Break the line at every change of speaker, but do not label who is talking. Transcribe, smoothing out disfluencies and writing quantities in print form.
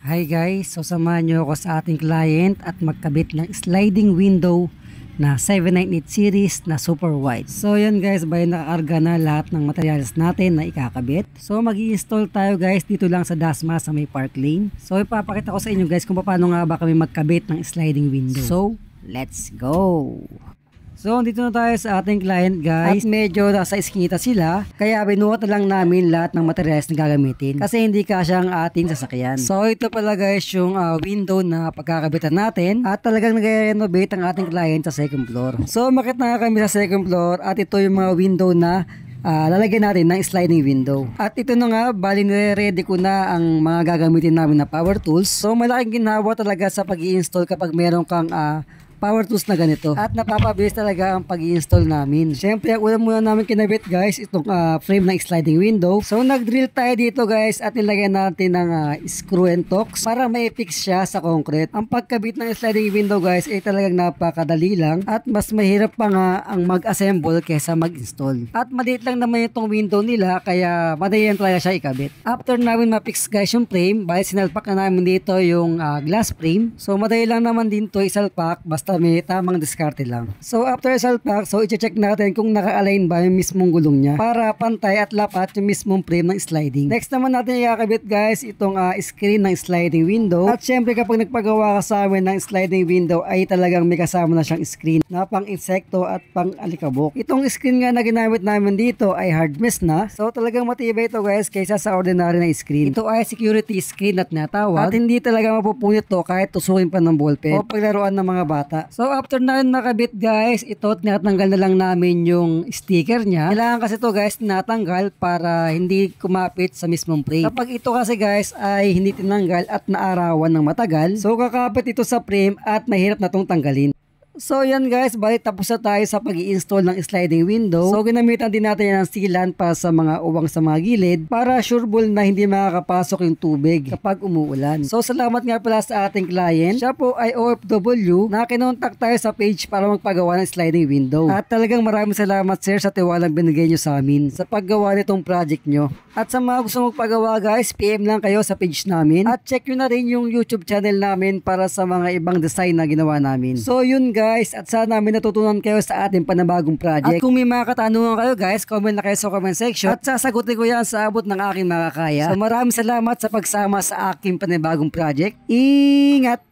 Hi guys, so samahan nyo ako sa ating client at magkabit ng sliding window na 798 series na super wide. So yan guys, bali nakakarga na lahat ng materials natin na ikakabit. So mag-i-install tayo guys dito lang sa Dasma sa may park lane. So ipapakita ko sa inyo guys kung paano nga ba kami magkabit ng sliding window. So let's go! So, dito na tayo sa ating client guys. At medyo nasa iskinita sila. Kaya binuhat na lang namin lahat ng materials na gagamitin. Kasi hindi kasya ang ating sasakyan. So, ito pala guys yung window na pagkakabitan natin. At talagang nag-renovate ang ating client sa second floor. So, makita na kami sa second floor. At ito yung mga window na lalagyan natin ng sliding window. At ito na nga, bali nire-ready ko na ang mga gagamitin namin na power tools. So, malaking ginawa talaga sa pag-i-install kapag meron kang power tools na ganito. At napapabilis talaga ang pag-i-install namin. Siyempre, ang una muna namin kinabit guys, itong frame ng sliding window. So, nag-drill tayo dito guys at nilagyan natin ng screw and tools para ma-fix siya sa concrete. Ang pagkabit ng sliding window guys ay talagang napakadali lang at mas mahirap pa nga ang mag-assemble kesa mag-install. At maliit lang naman itong window nila kaya madali lang talaga siya ikabit. After namin ma-fix guys yung frame, bali sinalpak na namin dito yung glass frame. So, madali lang naman din to isalpak basta may tamang diskarte lang. So after salpak, so i-check natin kung naka-align ba yung mismong gulong niya para pantay at lapat yung mismong frame ng sliding. Next naman natin ikakabit guys itong screen ng sliding window. At syempre kapag nagpagawa ka sa amin ng sliding window ay talagang may kasama na siyang screen na pang insekto at pang alikabok. Itong screen nga na ginamit namin dito ay hard mesh na. So talagang matibay ito guys kaysa sa ordinary na screen. Ito ay security screen at natawag at hindi talaga mapupunit to kahit tusukin pa ng ballpen o paglaruan ng mga bata. So after na nakabit guys, ito tinatanggal na lang namin yung sticker niya. Kailangan kasi ito guys tinatanggal para hindi kumapit sa mismong frame. Kapag ito kasi guys ay hindi tinanggal at naarawan ng matagal, so kakapit ito sa frame at mahirap na itong tanggalin. So yan guys, bali tapos na tayo sa pag-i-install ng sliding window. So ginamitan din natin yan ng sealant para sa mga uwang sa mga gilid para sureball na hindi makakapasok yung tubig kapag umuulan. So salamat nga pala sa ating client. Siya po ay OFW na kinontak tayo sa page para magpagawa ng sliding window. At talagang maraming salamat sir sa tiwalang binigay nyo sa amin sa paggawa nitong project nyo. At sa mga gusto magpagawa guys, PM lang kayo sa page namin. At check nyo na rin yung YouTube channel namin para sa mga ibang design na ginawa namin. So yun guys, at sana namin natutunan kayo sa ating panabagong project. At kung may mga katanungan kayo guys, comment na kayo sa comment section at sasagutin ko yan sa abot ng aking makakaya. So maraming salamat sa pagsama sa aking panabagong project. Ingat!